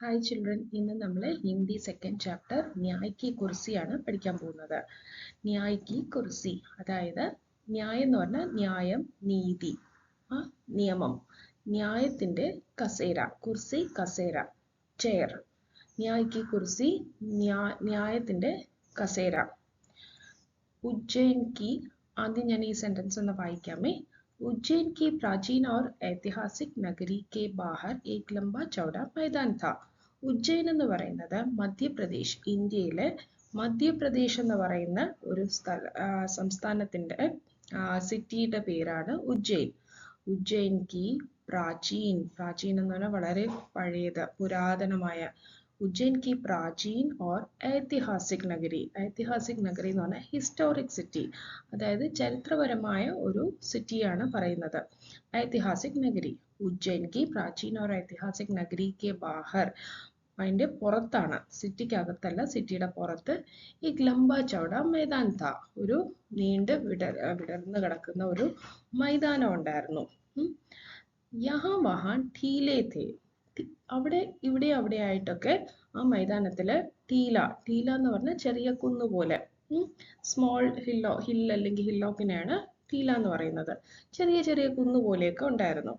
Hi children, ഇന്ന് നമ്മൾ Hindi second chapter Nyay കി കുർസിയാണ് പഠിക്കാൻ പോകുന്നത്. ന്യായ് കി കുർസി, അതായത് ന്യായം എന്ന് പറഞ്ഞാൽ ന്യായം, നീതി, നിയമം. ന്യായത്തിൻ്റെ കസേര, കുർസി കസേര, ചെയർ. ന്യായ് കി കുർസി, ന്യായത്തിൻ്റെ കസേര. ഉജ്ജയിൻ की, ആദ്യം ഞാൻ ഈ സെന്റൻസ് ഒന്ന് വായിക്കാമേ. उज्जैन की प्राचीन और ऐतिहासिक नगरी के बाहर एक लंबा चौड़ा मैदान था. ഉജ്ജയിൻ എന്ന് പറയുന്നത് മധ്യപ്രദേശ്, ഇന്ത്യയിലെ മധ്യപ്രദേശ് എന്ന് പറയുന്ന ഒരു സംസ്ഥാനത്തിന്റെ സിറ്റിയുടെ പേരാണ് ഉജ്ജയിൻ. ഉജ്ജയിൻ की പ്രാചീൻ, പ്രാചീൻ എന്ന് പറഞ്ഞാൽ വളരെ പഴയത്, പുരാതനമായ. उज्जैन की प्राचीन और ऐतिहासिक नगरी, ऐतिहासिक नगरी എന്ന് പറഞ്ഞാൽ ഹിസ്റ്റോറിക് സിറ്റി, അതായത് ചരിത്രപരമായ ഒരു സിറ്റിയാണ് പറയുന്നത്. ऐतिहासिक नगरी, उज्जैन की प्राचीन और ऐतिहासिक नगरी के बाहर, അതിൻ്റെ പുറത്താണ്, സിറ്റിക്കകത്തല്ല, സിറ്റിയുടെ പുറത്ത്. ഈ ലംബ ചൗട മൈതാൻ താ, ഒരു നീണ്ട് വിടർന്ന് കിടക്കുന്ന ഒരു മൈതാനം ഉണ്ടായിരുന്നു. യഹാ വഹാൻ ഠീലേ ഥേ, അവിടെ ഇവിടെ അവിടെ ആയിട്ടൊക്കെ ആ മൈതാനത്തില് ടീല, ടീല എന്ന് പറഞ്ഞാൽ ചെറിയ കുന്നുപോലെ, സ്മോൾ ഹിൽ അല്ലെങ്കിൽ ഹില്ലോക്കിനെയാണ് ടീല എന്ന് പറയുന്നത്. ചെറിയ ചെറിയ കുന്നുപോലെയൊക്കെ ഉണ്ടായിരുന്നു.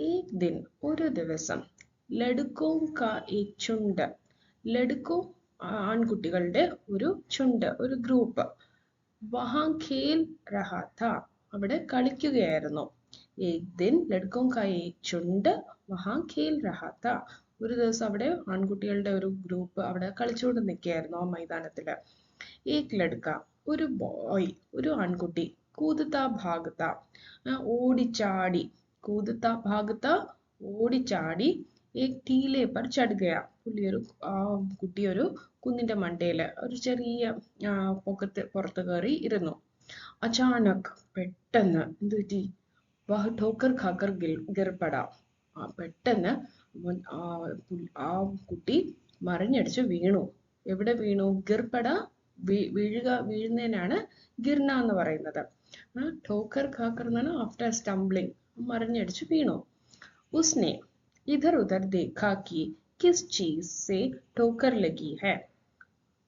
ഏക് ദിൻ, ഒരു ദിവസം, ലഡുക്കോ കാ ഏക് ചുണ്ട്, ലഡുക്കോ ആൺകുട്ടികളുടെ ഒരു ചുണ്ട്, ഒരു ഗ്രൂപ്പ്, വഹാ ഖേൽ രഹാ താ, അവിടെ കളിക്കുകയായിരുന്നു. एक दिन लड़कों का एक ചുണ്ട് വഹാ ഖേൽ രഹാ താ, ഒരു ദിവസം അവിടെ ആൺകുട്ടികളുടെ ഒരു ഗ്രൂപ്പ് അവിടെ കളിച്ചുകൊണ്ട് നിൽക്കുകയായിരുന്നു ആ മൈതാനത്തില്. ഏക് ലഡ്ക, ഒരു ബോയ്, ഒരു ആൺകുട്ടി, കൂദത്ത ഭാഗത്ത, ഓടിച്ചാടി, കൂദത്ത ഭാഗത്ത, ഓടിച്ചാടി, ഏക് ടീലെ പർ ചढ़ गया, കുട്ടി ഒരു കുന്നിന്റെ മണ്ടയില് ഒരു ചെറിയ പുറത്ത് കയറി ഇരുന്നു. അചാനക്, പെട്ടെന്ന്, എന്ത് പറ്റി? വഹ് ठोकर खाकर गिर पड़ा, പെട്ടെന്ന് ആ കുട്ടി മറിഞ്ഞടിച്ച് വീണു. എവിടെ വീണു? ഗിർപട, വീഴുക, വീഴുന്നതിനാണ് ഗിർന എന്ന് പറയുന്നത്. ठोकर खाकर എന്നാണ് ആഫ്റ്റർ സ്റ്റംബ്ലിംഗ്, മറിഞ്ഞടിച്ച് വീണു. ഉസ്നെ ഇധർ ഉധർ ദേഖാ കി കിസ് ചീസ് സേ ठोकर लगी है,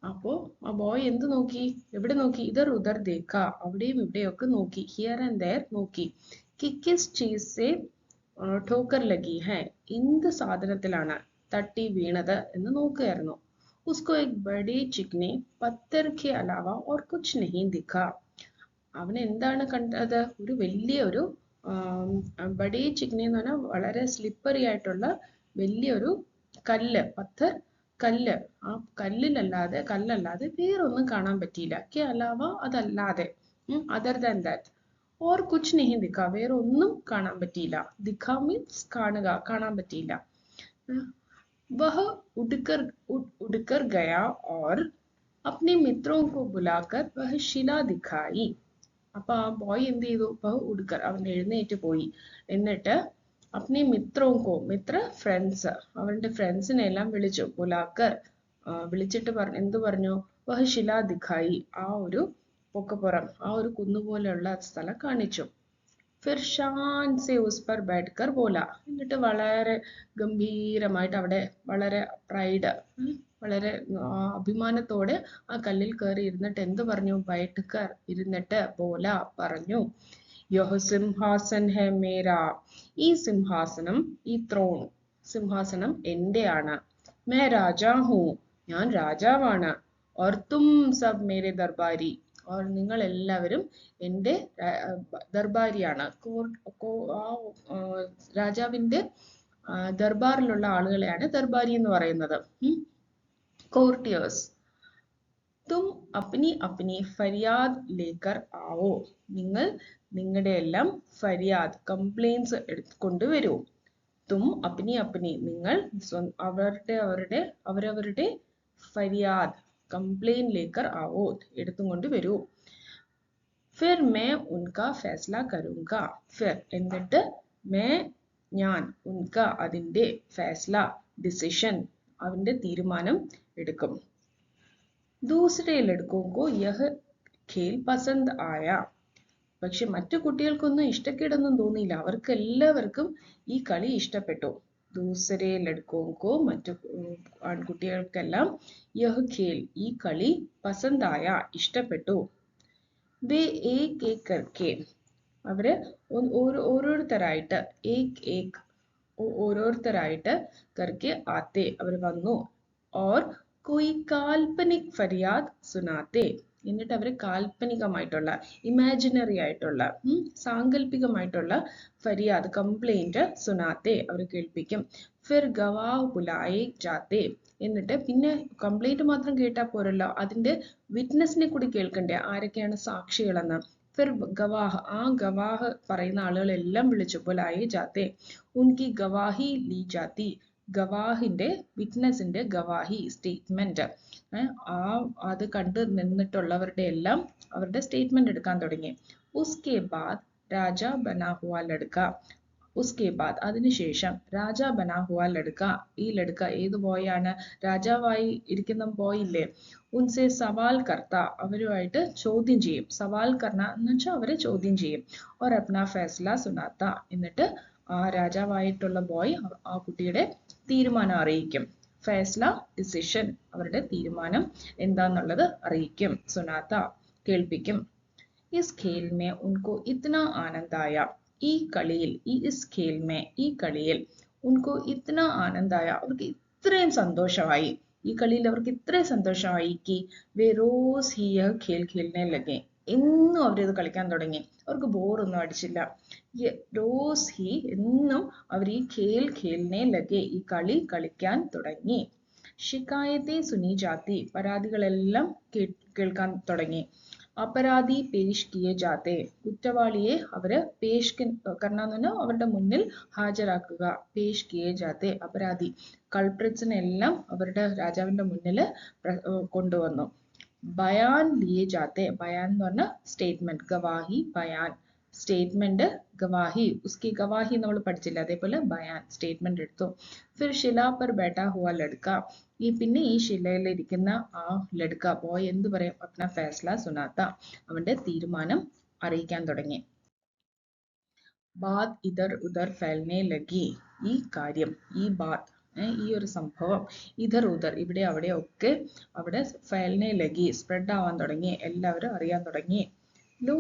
അപ്പോ ആ ബോയ് എന്ത് നോക്കി? എവിടെ നോക്കി? ഇധർ ഉധർ ദേഖ, അവിടെയും ഇവിടെയൊക്കെ നോക്കി, ഹിയർ ആൻഡ് ദെയർ നോക്കി. കിസ് ചീസ് സേ ठोकर लगी है, എന്ത് സാധനത്തിലാണ് തട്ടി വീണത് എന്ന് നോക്കുകയായിരുന്നു. ഉസ്കോ ഏക് Bade ചിക്നെ Patthar K Alaba or കുച്ച് നഹീ ദിഖാ, അവൻ എന്താണ് കണ്ടത്? ഒരു വലിയൊരു ബഡേ ചിക്നെ എന്ന് പറഞ്ഞാൽ വളരെ സ്ലിപ്പറി ആയിട്ടുള്ള വലിയൊരു കല്ല്, പത്തർ കല്ല്. ആ കല്ലല്ലാതെ വേറൊന്നും കാണാൻ പറ്റിയില്ല. കെ അലാവ, അതല്ലാതെ, അതർ ദാൻ ദാറ്റ്. ഓർ കുച്ച് നഹീ ദിഖാ, വേറെ ഒന്നും കാണാൻ പറ്റിയില്ല. ദിഖാ മീൻസ് കാണുക, കാണാൻ പറ്റിയില്ല. വഹ് ഉഡ്കർ ഗയാ ഓർ അപ്നെ മിത്രോं को बुलाकर वह शिला दिखाई, അപ്പൊ ആ ബോയ് എന്ത് ചെയ്തു? വഹ് ഉഡ്കർ, അവൻ എഴുന്നേറ്റ് പോയി. എന്നിട്ട് അപ്നെ മിത്രോं को, മിത്ര ഫ്രണ്ട്സ്, അവന്റെ ഫ്രണ്ട്സിനെ എല്ലാം വിളിച്ചു. ബുലാക്കർ, വിളിച്ചിട്ട് എന്ത് പറഞ്ഞു? വഹ് ശിലാ ദിഖായി, ആ ഒരു പൊക്കപ്പുറം, ആ ഒരു കുന്നുപോലെയുള്ള സ്ഥലം കാണിച്ചു. ഫിർ ഷാൻ സെ ഉസ് പർ ബൈഠ്കർ ബോല, എന്നിട്ട് വളരെ ഗംഭീരമായിട്ട് അവിടെ വളരെ പ്രൈഡ്, വളരെ അഭിമാനത്തോടെ ആ കല്ലിൽ കയറി ഇരുന്നിട്ട് എന്ത് പറഞ്ഞു? ബൈഠ്കർ, ഇരുന്നിട്ട്, ബോല, പറഞ്ഞു. യഹ് സിംഹാസൻ ഹെ മേരാ, ഈ സിംഹാസനം, ഈ ത്രോൺ, സിംഹാസനം എന്റെയാണ്. മേ രാജാ ഹൂ, ഞാൻ രാജാവാണ്. ഓർ തും സബ് മേരെ ദർബാരി, ഓർ നിങ്ങൾ എല്ലാവരും എൻ്റെ ദർബാരിയാണ്. രാജാവിന്റെ ദർബാറിലുള്ള ആളുകളെയാണ് ദർബാരി എന്ന് പറയുന്നത്. കോർട്ടിയേഴ്സ്. തും അപ്നി അപ്നി ഫരിയാദ് ലേക്കർ ആവോ, നിങ്ങൾ നിങ്ങളുടെ എല്ലാം ഫരിയാദ്, കംപ്ലൈൻസ് എടുത്തുകൊണ്ടുവരൂ. തും അപ്നി അപ്നി, നിങ്ങൾ അവരവരുടെ ഫരിയാദ്, കംപ്ലൈൻ ലേക്കർ ആവോ, എടുത്തും കൊണ്ട് വരൂ. ഫിർ മേ ഉൻകാ ഫൈസ്ല കരൂങ്ക, ഫിർ എന്നിട്ട്, മേ ഞാൻ, ഉൻക അതിന്റെ, ഫൈസ്ല ഡിസിഷൻ, അവന്റെ തീരുമാനം എടുക്കും. ദൂസരെ ലഡ്കോ കോ യഹ് ഖേൽ പസന്ദ് ആയ, പക്ഷെ മറ്റു കുട്ടികൾക്കൊന്നും ഇഷ്ടക്കേടൊന്നും തോന്നിയില്ല. അവർക്ക് എല്ലാവർക്കും ഈ കളി ഇഷ്ടപ്പെട്ടു. दूसरे लड़कों को മറ്റു ആൺകുട്ടികൾക്കെല്ലാം यह खेल ഈ കളി പസന്ത് ആയ ഇഷ്ടപ്പെട്ടു. वे एक एक करके അവര് ഓരോരുത്തരായിട്ട് ഓരോരുത്തരായിട്ട് करके आते അവർ വന്നു. और कोई काल्पनिक फरियाद सुनाते എന്നിട്ട് അവർ കാൽപ്പനികമായിട്ടുള്ള ഇമാജിനറി ആയിട്ടുള്ള സാങ്കല്പികമായിട്ടുള്ള ഫരിയാദ് കംപ്ലൈന്റ് സുനാത്തെ അവർ കേൾപ്പിക്കും. ഫിർ ഗവാഹ് ബുലായെ ജാത്തെ എന്നിട്ട് പിന്നെ കംപ്ലൈന്റ് മാത്രം കേട്ടാൽ പോരല്ലോ, അതിന്റെ വിറ്റ്നസിനെ കൂടി കേൾക്കണ്ടേ, ആരൊക്കെയാണ് സാക്ഷികളെന്ന്. ഫിർ ഗവാഹ് ആ ഗവാഹ് പറയുന്ന ആളുകളെല്ലാം വിളിച്ചു. ബുലായെ ജാത്തെ ഉൻകി ഗവാഹി ലീ ജാത്തി ഗവാഹിന്റെ വിറ്റ്നസിന്റെ ഗവാഹി സ്റ്റേറ്റ്മെന്റ് അത് കണ്ടു നിന്നിട്ടുള്ളവരുടെ എല്ലാം അവരുടെ സ്റ്റേറ്റ്മെന്റ് എടുക്കാൻ തുടങ്ങി. ഉസ്കെ ബാദ് രാജ ബനാ ഹുവാ ലഡ്ക ഉസ്കെ ബാദ് അതിനുശേഷം രാജ ബനാ ഹുവാ ലഡ്ക ഈ ലഡ്ക ഏത് ബോയാണ്, രാജാവായി ഇരിക്കുന്ന ബോയ് ഇല്ലേ, ഉൻസെ സവാൽ കർത്ത അവരുമായിട്ട് ചോദ്യം ചെയ്യും. സവാൽ കർണ എന്ന് വെച്ചാൽ അവരെ ചോദ്യം ചെയ്യും. ഓർ അപ്നാ ഫൈസല സുനാത്ത എന്നിട്ട് ആ രാജാവായിട്ടുള്ള ബോയ് ആ കുട്ടിയുടെ തീരുമാനം അറിയിക്കും. ഫൈസല ഡിസിഷൻ അവരുടെ തീരുമാനം എന്താന്നുള്ളത് അറിയിക്കും. സുനാത്ത കേൾപ്പിക്കും. ഇസ് ഖേൽ മേ ഉൻകോ ഇത്ന ആനന്ദായ ഈ കളിയിൽ ഈ കളിയിൽ ഉൻകോ ഇത്ന ആനന്ദായ അവർക്ക് ഇത്രയും സന്തോഷമായി, ഈ കളിയിൽ അവർക്ക് ഇത്രയും സന്തോഷമായി കി വേ റോസ് ഹി യഹ് ഖേൽ ഖേൽനെ ലഗേ എന്നും അവരിത് കളിക്കാൻ തുടങ്ങി. അവർക്ക് ബോറൊന്നും അടിച്ചില്ല. റോസ് ഹി എന്നും അവർ ഈ ഖേൽ ഖേൽനെ ലഗേ ഈ കളി കളിക്കാൻ തുടങ്ങി. ഷിക്കായത്തെ സുനി ജാത്തി പരാതികളെല്ലാം കേൾക്കാൻ തുടങ്ങി. അപരാധി പേഷ് കിയെ ജാത്തെ കുറ്റവാളിയെ അവര് പേഷ് കർണ അവരുടെ മുന്നിൽ ഹാജരാക്കുക. പേഷ് കിയെ ജാത്തെ അപരാധി കൾപ്രിറ്റ്സിനെല്ലാം അവരുടെ രാജാവിന്റെ മുന്നിൽ കൊണ്ടുവന്നു. ബയാൻ ലിയെ ജാത്തെ ബയാൻ എന്ന് പറഞ്ഞ സ്റ്റേറ്റ്മെന്റ്, ഗവാഹി ബയാൻ സ്റ്റേറ്റ്മെന്റ് ഗവാഹി ഉസ്കി ഗവാഹി നമ്മൾ പഠിച്ചില്ല, അതേപോലെ ബയാൻ സ്റ്റേറ്റ്മെന്റ് എടുത്തു. ഫിർ ഷില പർ ബൈഠാ ഹുവാ ലഡ്ക പിന്നെ ഈ ശിലയിൽ ഇരിക്കുന്ന ആ ലഡ്ക ബോയ് എന്ത് പറയും, അപ്നാ ഫൈസല സുനാത്ത അവന്റെ തീരുമാനം അറിയിക്കാൻ തുടങ്ങി. ബാത് ഇധർ ഉധർ ഫൈൽനെ ലഗി ഈ കാര്യം ഈ ബാത് ഈ ഒരു സംഭവം ഇധർ ഉധർ ഇവിടെ അവിടെ ഒക്കെ അവിടെ ഫൈൽനെ ലഗി സ്പ്രെഡ് ആവാൻ തുടങ്ങി, എല്ലാവരും അറിയാൻ തുടങ്ങി. ലോ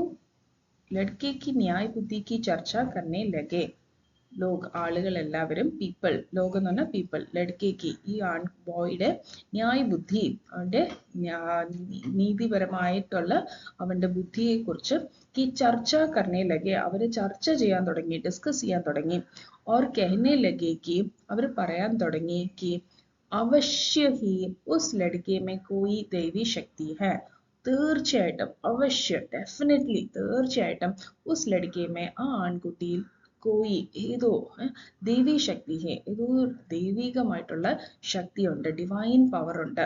ലഡ്കെ കി ന്യായ ബുദ്ധി കി ചർച്ച കർനെ ലഗെ ലോഗ് ആളുകൾ എല്ലാവരും പീപ്പിൾ ലോഗ് എന്ന് പറഞ്ഞാൽ പീപ്പിൾ ലഡ്കേക്ക് ഈ ബോയുടെ ന്യായ ബുദ്ധി അവന്റെ നീതിപരമായിട്ടുള്ള അവന്റെ ബുദ്ധിയെ കുറിച്ച് ഈ ചർച്ച കർണേ ലഗെ അവര് ചർച്ച ചെയ്യാൻ തുടങ്ങി, ഡിസ്കസ് ചെയ്യാൻ തുടങ്ങി. ഓർ കഹ്നെ ലഗേക്ക് അവർ പറയാൻ തുടങ്ങി കി അവശ്യ he uz ലഡ്കെ may Koi ദൈവി Shakti high തീർച്ചയായിട്ടും അവശ്യ ഡെഫിനറ്റ്ലി തീർച്ചയായിട്ടും ഉസ് ലഡ്കെ മേ ആ ആൺകുട്ടിയിൽ കോയി ഏതോ ദേവി ശക്തി ഹേ ഏതോ ദൈവികമായിട്ടുള്ള ശക്തിയുണ്ട്, ഡിവൈൻ പവർ ഉണ്ട്.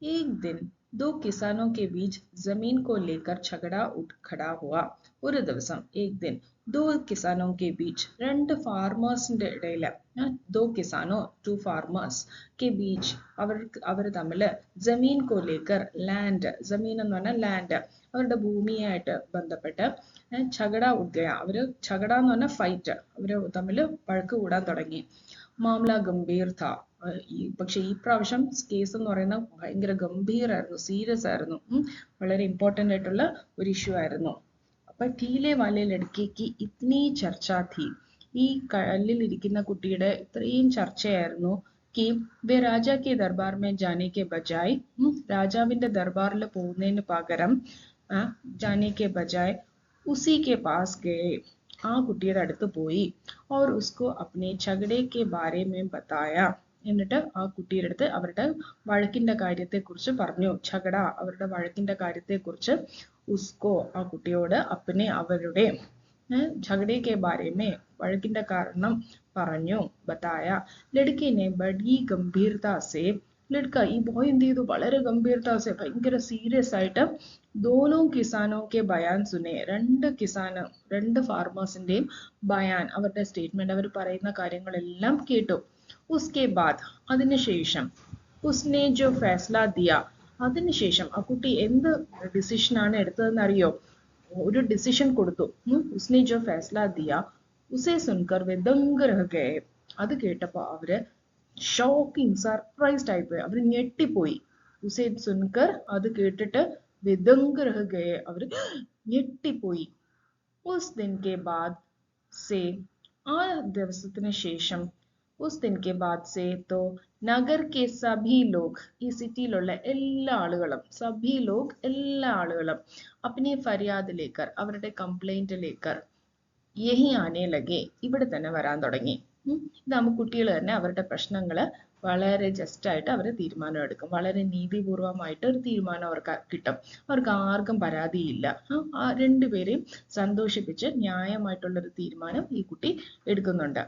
एक दिन दो किसानों के बीच जमीन को लेकर झगड़ा उठ खड़ा हुआ. ഒരു ദിവസം एक दिन दो किसानों के बीच രണ്ട് ഫാർമേഴ്സിന്റെ ഇടയില് दो किसानों टू फार्मers के बीच അവർ തമ്മില് ജമീൻ കോ ലേക്കർ ലാൻഡ് ജമീൻ എന്ന് പറഞ്ഞാൽ ലാൻഡ് അവരുടെ ഭൂമിയായിട്ട് ബന്ധപ്പെട്ട് ഝഗട ഉദ്ഗയ അവര് ഝഗട എന്ന് പറഞ്ഞാൽ ഫൈറ്റ് അവര് തമ്മിൽ വഴക്ക് കൂടാൻ തുടങ്ങി. മാംല ഗംഭീർ ഥാ പക്ഷെ ഈ പ്രാവശ്യം കേസ് എന്ന് പറയുന്നത് ഭയങ്കര ഗംഭീരായിരുന്നു, സീരിയസ് ആയിരുന്നു, വളരെ ഇമ്പോർട്ടന്റ് ആയിട്ടുള്ള ഒരു ഇഷ്യൂ ആയിരുന്നു. അപ്പൊ ടീലെ വാലെ ലഡ്കേക്ക് ഇത്നി ചർച്ച ഥി ഈ കല്ലിൽ ഇരിക്കുന്ന കുട്ടിയുടെ ഇത്രയും ചർച്ചയായിരുന്നു. कि वे राजा के दरबार में जाने के बजाय രാജാവിന്റെ ദർബാറിൽ പോകുന്നതിന് പകരം जाने के बजाय उसी के पास गए ആ കുട്ടിയുടെ അടുത്ത് പോയി. और उसको अपने झगड़े के बारे में बताया എന്നിട്ട് ആ കുട്ടിയുടെ അടുത്ത് അവരുടെ വഴക്കിന്റെ കാര്യത്തെ കുറിച്ച് പറഞ്ഞു. ഝഗട അവരുടെ വഴക്കിന്റെ കാര്യത്തെ കുറിച്ച് ഉസ്കോ ആ കുട്ടിയോട് അപ്പനെ അവരുടെ झगड़े के बारे में വഴക്കിന്റെ കാരണം പറഞ്ഞു. ബതായ ലഡ്കിനെ ബഡി ഗംഭീരത സെ ലഡ്ക ഈ ബോയ് എന്ത് ചെയ്തു, വളരെ ഗംഭീരത സെ ഭയങ്കര സീരിയസ് ആയിട്ട് ദോനോ കിസാനോ കെ ബയാൻ സുനെ രണ്ട് ഫാർമേഴ്സിന്റെയും ബയാൻ അവരുടെ സ്റ്റേറ്റ്മെന്റ് അവർ പറയുന്ന കാര്യങ്ങളെല്ലാം കേട്ടു. ഉസ്കെ ബാദ് അതിനുശേഷം ഉസ്നെ ജോ ഫൈസല ദിയ അതിനുശേഷം ആ കുട്ടി എന്ത് ഡിസിഷനാണ് എടുത്തതെന്ന് അറിയോ, ഒരു ഡിസിഷൻ കൊടുത്തു. ഉസ്നെ ജോ ഫൈസല ദിയ ഉസേ സുൻകർ വേ ദംഗ് രഹ് ഗയേ അത് കേട്ടപ്പോൾ അവര് ഷോക്കിംഗ് സർപ്രൈസ്ഡ് ആയിപ്പോയി, അവർ ഞെട്ടിപ്പോയി. ഉസേ സുൻകർ അത് കേട്ടിട്ട് വിദംഗ് രഹ ഗയെ, അവര് ഞെട്ടിപ്പോയി. ഉസ് ദിൻ കെ ബാദ് സേ, ആ ദിവസത്തിന് ശേഷം ഉസ് ദിൻ കെ ബാദ് സേ തോ നഗർ കെ സഭി ലോഗ്, ഈ സിറ്റിയിലുള്ള എല്ലാ ആളുകളും, സഭി ലോഗ് എല്ലാ ആളുകളും അപ്നെ ഫരിയാദ് ലേക്കർ, അവരുടെ കംപ്ലൈന്റ് ലേക്കർ യഹി ആനെ ലഗെ, ഇവിടെ തന്നെ വരാൻ തുടങ്ങി. ഇതാകുമ്പോൾ കുട്ടികൾ തന്നെ അവരുടെ പ്രശ്നങ്ങൾ വളരെ ജസ്റ്റ് ആയിട്ട് അവർ തീരുമാനം എടുക്കും. വളരെ നീതിപൂർവമായിട്ട് ഒരു തീരുമാനം അവർക്ക് കിട്ടും. അവർക്ക് ആർക്കും പരാതിയില്ല. രണ്ടുപേരെയും സന്തോഷിപ്പിച്ച് ന്യായമായിട്ടുള്ളൊരു തീരുമാനം ഈ കുട്ടി എടുക്കുന്നുണ്ട്.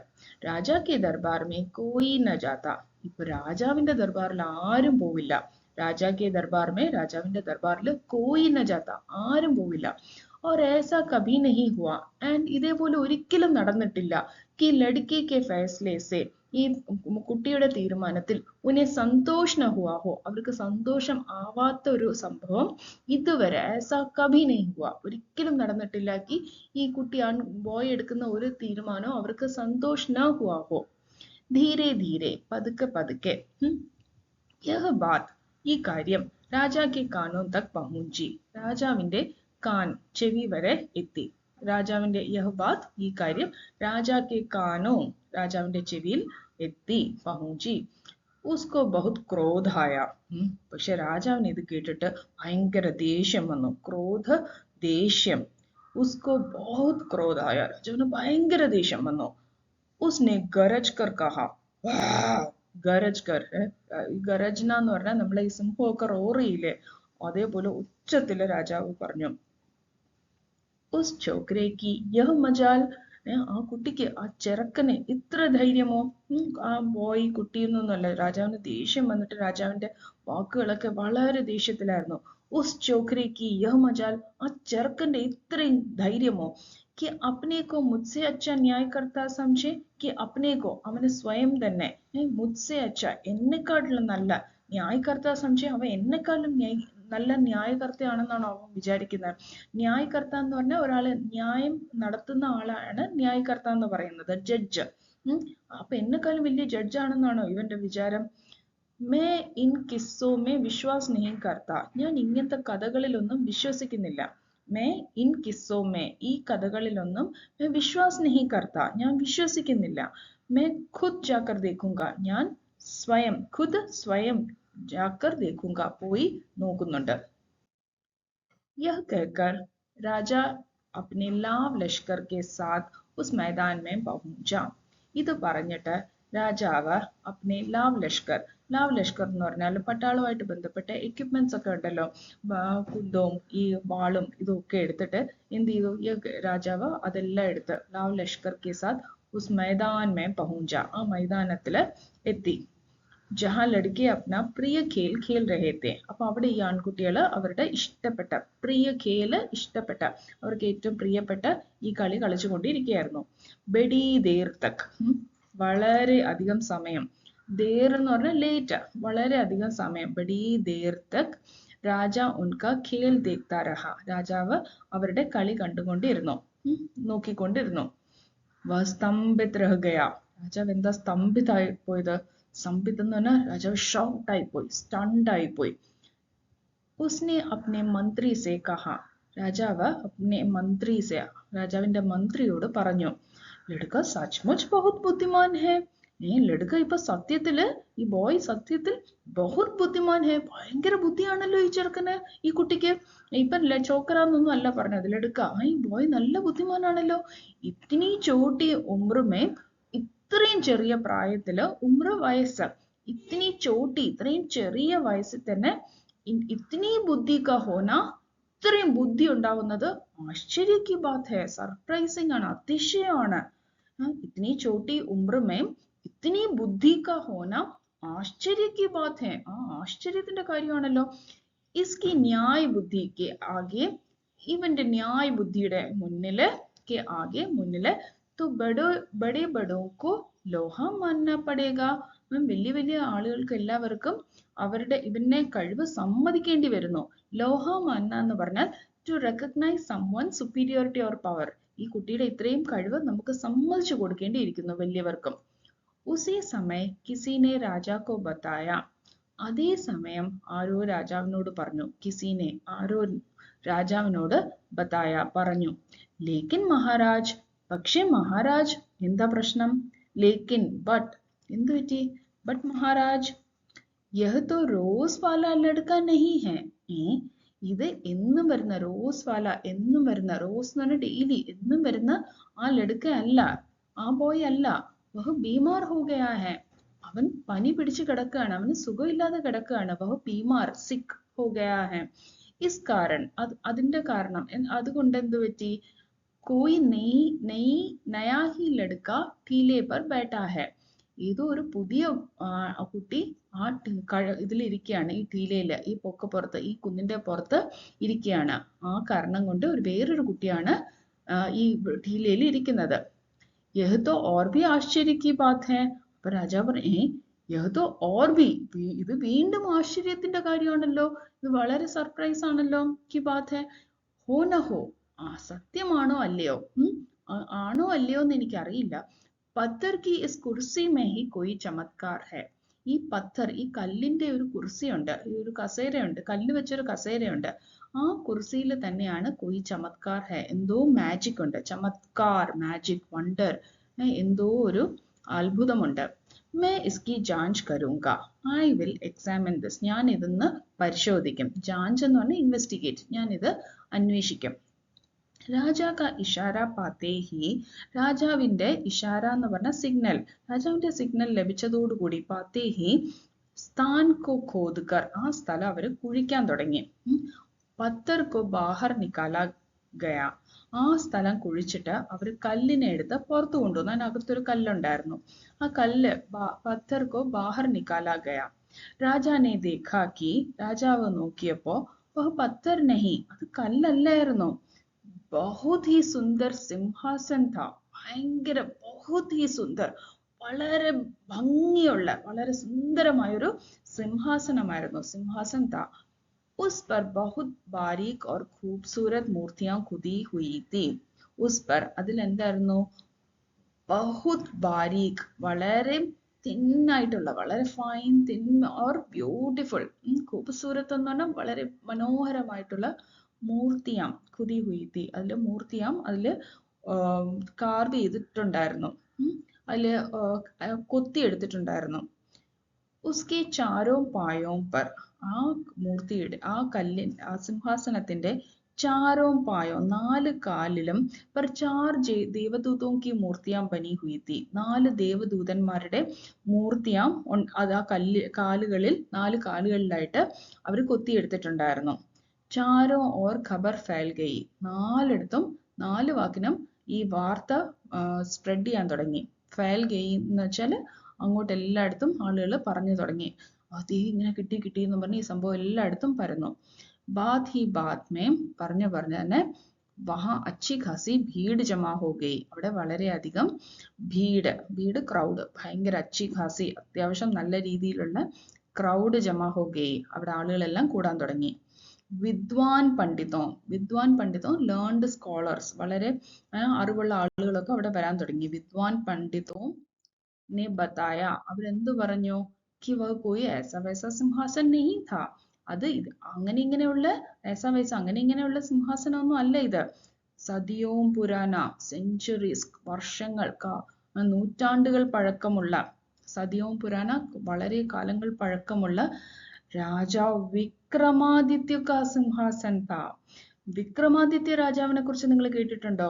രാജാ കെ ദർബാർ മേ കോയി ന ജാത, ഇപ്പൊ രാജാവിന്റെ ദർബാറിൽ ആരും പോവില്ല. രാജാ കെ ദർബാർ മേ, രാജാവിന്റെ ദർബാറിൽ കോയി ന ജാത, ആരും പോവില്ല. और ऐसा कभी नहीं हुआ, and ഇതേപോലെ ഒരിക്കലും നടന്നിട്ടില്ല. कि लड़के के फैसले से, ഈ കുട്ടിയുടെ തീരുമാനത്തിൽ ഉന്നെ സന്തോഷ് ന ഹുവാ ഹോ, അവർക്ക് സന്തോഷം ആവാത്ത ഒരു സംഭവം ഇതുവരെ ऐसा कभी नहीं हुआ, ഒരിക്കലും നടന്നിട്ടില്ല. कि ഈ കുട്ടി ബോയ് എടുക്കുന്ന ഒരു തീരുമാനം അവർക്ക് സന്തോഷ് ന ഹുവാ ഹോ. ധീരെ ധീരെ, പതുക്കെ പതുക്കെ, യഹ ബാത്, ഈ കാര്യം രാജാ കെ കാനോൻ തക് പഹുഞ്ചി, രാജാവിന്റെ കാൻ, ചെവി വരെ എത്തി. രാജാവിന്റെ യഹ് ബാത്, ഈ കാര്യം രാജാ കെ കാനോ, രാജാവിന്റെ ചെവിയിൽ എത്തി. പഹുഞ്ചി. ഉസ്കോ ബഹുത് ക്രോധായ, പക്ഷെ രാജാവിന് ഇത് കേട്ടിട്ട് ഭയങ്കര ദേഷ്യം വന്നു. ക്രോധ, ദേഷ്യം. ഉസ്കോ ബഹുത് ക്രോധായ, രാജാവിന് ഭയങ്കര ദേഷ്യം വന്നു. ഉസ്നെ ഗരജ് കർ കഹ, ഗരജ് കർ, ഗരജ്ന എന്ന് പറഞ്ഞാൽ നമ്മളെ ഈ സിംഹമൊക്കെ റോറിയില്ലേ, അതേപോലെ ഉച്ചത്തില് രാജാവ് പറഞ്ഞു. ഉസ് ചോക്രേക്ക് യഹ് മജാൽ, ആ കുട്ടിക്ക്, ആ ചെറുക്കന് ഇത്ര ധൈര്യമോ? ആ ബോയ്, കുട്ടിയൊന്നല്ല, രാജാവിന് ദേഷ്യം വന്നിട്ട് രാജാവിന്റെ വാക്കുകളൊക്കെ വളരെ ദേഷ്യത്തിലായിരുന്നു. ഉസ് ചോക്രേക്ക് യഹ് മജാൽ, ആ ചെറുക്കന്റെ ഇത്രയും ധൈര്യമോ? कि अपने को मुझसे अच्छा न्याय करता समझे, कि अपने को, അവന് സ്വയം തന്നെ, മുझसे अच्छा, എന്നെക്കാട്ടിലും നല്ല, ന്യായകർത്ത സംശയം, അവൻ എന്നെക്കാളും നല്ല ന്യായകർത്തയാണെന്നാണ് അവൻ വിചാരിക്കുന്നത്. ന്യായകർത്ത എന്ന് പറഞ്ഞാൽ ഒരാള് ന്യായം നടത്തുന്ന ആളാണ് ന്യായകർത്ത എന്ന് പറയുന്നത്, ജഡ്ജ്. അപ്പൊ എന്നെക്കാളും വലിയ ജഡ്ജാണെന്നാണോ ഇവന്റെ വിചാരം? മേ ഇൻ കിസ്സോ മേ വിശ്വാസ് നെഹി കർത്ത, ഞാൻ ഇങ്ങനത്തെ കഥകളിലൊന്നും വിശ്വസിക്കുന്നില്ല. മേ ഇൻ കിസ്സോ മേ, ഈ കഥകളിലൊന്നും വിശ്വാസ് നെഹി കർത്ത, ഞാൻ വിശ്വസിക്കുന്നില്ല. മേ ഖുദ് ജാക്കർ ദേഖൂങ്ക, ഞാൻ സ്വയം, ഖുദ് സ്വയം, ജാക്കർ ദേഖൂങ്ക, പോയി നോക്കുന്നുണ്ട്. യഹ് कहकर രാജാ अपने लाव लश्कर के साथ उस मैदान में पहुंचा, ഇത് പറഞ്ഞിട്ട് രാജാവ് അപ്നെ ലാവ് ലഷ്കർ, ലാവ് ലഷ്കർ എന്ന് പറഞ്ഞാൽ പട്ടാളവുമായിട്ട് ബന്ധപ്പെട്ട എക്യുപ്മെന്റ്സ് ഒക്കെ ഉണ്ടല്ലോ, കുന്തവും ഈ വാളും ഇതൊക്കെ എടുത്തിട്ട് എന്ത് ചെയ്തു ഈ രാജാവ്? അതെല്ലാം എടുത്ത് ലാവ് ലഷ്കർ കെ സാത്ത് ഉസ് മൈദാൻ മേ പഹുഞ്ച, ആ മൈതാനത്തില് എത്തി. ജഹാ ലടുക്കെ അപ്ന പ്രിയ ഖേൽ ഖേൽ രഹേ തേ, അപ്പൊ അവിടെ ഈ ആൺകുട്ടികള് അവരുടെ ഇഷ്ടപ്പെട്ട പ്രിയ ഖേല്, ഇഷ്ടപ്പെട്ട, അവർക്ക് ഏറ്റവും പ്രിയപ്പെട്ട ഈ കളി കളിച്ചുകൊണ്ടിരിക്കുകയായിരുന്നു. ബഡി ദേർ തക്, വളരെ അധികം സമയം. ദേർ എന്ന് പറഞ്ഞാൽ ലേറ്റ്, വളരെ അധികം സമയം. ബഡി ദേർ തക് രാജ ഉൻക ഖേൽ ദേഖ്താ രഹ, രാജാവ് അവരുടെ കളി കണ്ടുകൊണ്ടിരുന്നു, നോക്കിക്കൊണ്ടിരുന്നു. വ സ്തംഭിത് രഹ ഗയ, രാജാവ് എന്താ സ്തംഭിതായി പോയത്? സ്തംഭിത് എന്ന് പറഞ്ഞാൽ രാജാവ് ഷോക്ഡ് ആയിപ്പോയി, സ്റ്റണ്ട് ആയിപ്പോയി. ഉസ്നെ അപ്നെ മന്ത്രി സെ കഹ, രാജാവ് അപ്നെ മന്ത്രി സെ, രാജാവിന്റെ മന്ത്രിയോട് പറഞ്ഞു. ലഡ്ക സച്മുച്ച് ബഹുത് ബുദ്ധിമാൻ ഹേ, ലഡ്ക ഇപ്പൊ സത്യത്തില്, ഈ ബോയ് സത്യത്തിൽ ബഹുത് ബുദ്ധിമാൻ ഹേ, ഭയങ്കര ബുദ്ധിയാണല്ലോ ഈ ചെറുക്കന്, ഈ കുട്ടിക്ക്. ഇപ്പൊ ചോക്കറാന്നൊന്നും അല്ല പറഞ്ഞത്, ലഡ്ക, ഈ ബോയ് നല്ല ബുദ്ധിമാനാണല്ലോ. ഇത്തിനി ചോട്ടി ഉമ്രുമേ, ഇത്രയും ചെറിയ പ്രായത്തില്, ഉമ്ര വയസ്സ്, ഇത്തിനി ചോട്ടി, ഇത്രയും ചെറിയ വയസ്സിൽ തന്നെ ഇത്തിനി ബുദ്ധി കാ ഹോന, ഇത്രയും ബുദ്ധി ഉണ്ടാവുന്നത് ആശ്ചര്യ കി ബാത് ഹെ, സർപ്രൈസിംഗ് ആണ്, അതിശയമാണ്. ഇത്തിനി ചോട്ടി ഉമ്രമേ ഇത്തിനി ബുദ്ധി കാ ഹോന ആശ്ചര്യ കി ബാത് ഹെ, ആ ആശ്ചര്യത്തിന്റെ കാര്യമാണല്ലോ. ഇസ്കി ന്യായ ബുദ്ധിക്ക് ആകെ, ഇവന്റെ ന്യായ ബുദ്ധിയുടെ മുന്നില്, കെ ആകെ മുന്നില്, तो बड़े बड़ों को लोहा मानना पड़ेगा, വലിയ വലിയ ആളുകൾക്ക് എല്ലാവർക്കും അവരുടെ ഇവന്റെ കഴിവ് സമ്മതിക്കേണ്ടി വരുന്നു. ലോഹ മാന്ന എന്ന് പറഞ്ഞാൽ to recognise someone superiority or power, ഈ കുട്ടിയുടെ ഇത്രയും കഴിവ് നമുക്ക് സമ്മതിച്ചു കൊടുക്കേണ്ടിയിരിക്കുന്നു വലിയവർക്കും. उसी समय किसी ने राजा को बताया. അതേ സമയം ആരോ രാജാവിനോട് പറഞ്ഞു. കിസിനെ ആരോ രാജാവിനോട് ബതായ പറഞ്ഞു. ലേക്കിൻ മഹാരാജ്, പക്ഷേ മഹാരാജ്, എന്താ പ്രശ്നം? ലേക്കിൻ ബട്ട്, എന്തു പറ്റി? ബട്ട് മഹാരാജ്, യഹ് തോ റോസ് വാല ലഡ്ക നഹി ഹൈ. ഇത് എന്നും വരുന്ന റോസ് വാല, എന്നും വരുന്ന, റോസ് എന്ന് പറഞ്ഞാൽ ഡെയിലി എന്നും വരുന്ന ആ ലഡ്ക അല്ല, ആ ബോയ് അല്ല. വഹ് ബീമാർ ഹോ ഗയാ ഹൈ. അവൻ പനി പിടിച്ച് കിടക്കുകയാണ്, അവന് സുഖമില്ലാതെ കിടക്കുകയാണ്. വഹ് ബീമാർ, സിക്ക് ഹോ ഗയാ ഹൈ. ഇസ് കാരൺ, അതിന്റെ കാരണം, അതുകൊണ്ട് എന്ത് പറ്റി? കോയി നയാ ഹി ലഡ്ക ടീലെ പർ ബൈഠാ ഹൈ. ഏതോ ഒരു പുതിയ കുട്ടി ആ ഇതിലിരിക്കുകയാണ്, ഈ ടീലയില്, ഈ പൊക്കപ്പുറത്ത്, ഈ കുന്നിന്റെ പുറത്ത് ഇരിക്കുകയാണ്. ആ കാരണം കൊണ്ട് വേറൊരു കുട്ടിയാണ് ഈ ടീലയിൽ ഇരിക്കുന്നത്. യഹ് തോ ഓർ ഭി ആശ്ചര്യ കി ബാത് ഹൈ. അപ്പൊ രാജാവ് പറഞ്ഞു, യഹ് തോ ഓർ ഭി, ഇത് വീണ്ടും ആശ്ചര്യത്തിന്റെ കാര്യമാണല്ലോ, ഇത് വളരെ സർപ്രൈസ് ആണല്ലോ. കി ബാത് ഹൈ, ഹോ ന ഹോ, സത്യമാണോ അല്ലയോ, ആണോ അല്ലയോ എന്ന് എനിക്കറിയില്ല. പത്തർ കി ഇസ് കുർസി മേ ഹി കോയി ചമത്കാർ ഹൈ. ഈ പത്തർ, ഈ കല്ലിന്റെ ഒരു കുർസിയുണ്ട്, ഈ ഒരു കസേരയുണ്ട്, കല്ല് വെച്ചൊരു കസേരയുണ്ട്. ആ കുർസിയിൽ തന്നെയാണ് കോയി ചമത്കാർ ഹൈ, എന്തോ മാജിക് ഉണ്ട്. ചമത്കാർ, മാജിക്, വണ്ടർ, എന്തോ ഒരു അത്ഭുതമുണ്ട്. May ഇസ്കി ജാഞ്ച് കരൂങ്ക, I will examine this. ഞാൻ ഇതൊന്ന് പരിശോധിക്കും. ജാഞ്ച് എന്ന് പറഞ്ഞാൽ ഇൻവെസ്റ്റിഗേറ്റ്, ഞാൻ ഇത് അന്വേഷിക്കും. രാജാ കാ ഇഷാര പാത്തേ ഹി, രാജാവിന്റെ ഇഷാര എന്ന് പറഞ്ഞ സിഗ്നൽ, രാജാവിന്റെ സിഗ്നൽ ലഭിച്ചതോടുകൂടി, പാത്തേ ഹി സ്ഥാൻ കോ ഖോദ് കർ, ആ സ്ഥലം അവര് കുഴിക്കാൻ തുടങ്ങി. പത്തർ കോ ബാഹർ നിക്കാലാ ഗയാ, ആ സ്ഥലം കുഴിച്ചിട്ട് അവർ കല്ലിനെ എടുത്ത് പുറത്തു കൊണ്ടുവന്നു. അതിനകത്തൊരു കല്ലുണ്ടായിരുന്നു. ആ കല്ല് പത്തർ കോ ബാഹർ നിക്കാലാ ഗയാ. രാജാനെ ദേഖാ കി, രാജാവ് നോക്കിയപ്പോ, വഹ് പത്തർ നഹി, അത് കല്ലല്ലായിരുന്നു. बहुत ही सुंदर സിംഹാസൻ था, ഭയങ്കര बहुत ही സുന്ദർ, വളരെ ഭംഗിയുള്ള, വളരെ സുന്ദരമായൊരു സിംഹാസനമായിരുന്നു. സിംഹാസൻ था. उस पर बहुत बारीक और खूबसूरत मूर्तियां खुदी हुई थी. उस पर, അതിൽ എന്തായിരുന്നു? बहुत बारीक, വളരെ തിന്നായിട്ടുള്ള, വളരെ ഫൈൻ, തിൻ ഓർ ബ്യൂട്ടിഫുൾ. ഖൂബ്സൂരത്ത് എന്ന് പറഞ്ഞാൽ വളരെ മനോഹരമായിട്ടുള്ള, മൂർത്തിയാം ഖുദി ഹുയി തീ, അതില് മൂർത്തിയാം, അതില് കാർവ് ചെയ്തിട്ടുണ്ടായിരുന്നു, അതില് കൊത്തി എടുത്തിട്ടുണ്ടായിരുന്നു. ഉസ്കെ ചാരോ പായോ പർ, ആ മൂർത്തിയുടെ, ആ കല്ലിൻ, ആ സിംഹാസനത്തിന്റെ ചാരോ പായോ, 4 കാലിലും, പർ ചാർ ദേവദൂതോ കി മൂർത്തിയാം ബനി ഹുയി തീ, 4 ദേവദൂതന്മാരുടെ മൂർത്തിയാം അത് ആ കാലുകളിൽ, 4 കാലുകളിലായിട്ട് അവർ കൊത്തിയെടുത്തിട്ടുണ്ടായിരുന്നു. ചാരോ ഓർ ഖബർ ഫൈൽ ഗയി, 4ഇടത്തും 4 വാക്കിനും ഈ വാർത്ത സ്പ്രെഡ് ചെയ്യാൻ തുടങ്ങി. ഫൈൽ ഗയി എന്ന് വെച്ചാൽ അങ്ങോട്ട് എല്ലായിടത്തും ആളുകൾ പറഞ്ഞു തുടങ്ങി. അതേ ഇങ്ങനെ കിട്ടി എന്ന് പറഞ്ഞ് ഈ സംഭവം എല്ലായിടത്തും പരന്നു. ബാത് ഹി ബാത് മേ, പറഞ്ഞു തന്നെ, വഹാ അച്ചി ഖാസി ഭീഡ് ജമാ ഹോ ഗയി, അവിടെ വളരെയധികം ഭീഡ് ക്രൗഡ്, ഭയങ്കര അച്ചി ഖാസി, അത്യാവശ്യം നല്ല രീതിയിലുള്ള ക്രൗഡ് ജമാ ഹോ ഗയി, അവിടെ ആളുകളെല്ലാം കൂടാൻ തുടങ്ങി. വിദ്വാൻ പണ്ഡിതോ ലേൺഡ് സ്കോളേഴ്സ്, വളരെ അറിവുള്ള ആളുകളൊക്കെ അവിടെ വരാൻ തുടങ്ങി. വിദ്വാൻ പണ്ഡിതോ നെ ബതായ, അവരെന്തു പറഞ്ഞു? കി വഹ് കോയി ऐसा वैसा സിംഹാസൻ नहीं था, അത് അങ്ങനെ ഇങ്ങനെയുള്ള ऐसा वैसा, അങ്ങനെ ഇങ്ങനെയുള്ള സിംഹാസനമൊന്നും അല്ല ഇത്. സദിയോം പുരാന, സെഞ്ചുറീസ്, വർഷങ്ങൾ, നൂറ്റാണ്ടുകൾ പഴക്കമുള്ള, സദിയോം പുരാന, വളരെ കാലങ്ങൾ പഴക്കമുള്ള, രാജാവ് വിക്രമാദിത്യ കാ സിംഹാസൻ താ. വിക്രമാദിത്യ രാജാവിനെ കുറിച്ച് നിങ്ങൾ കേട്ടിട്ടുണ്ടോ?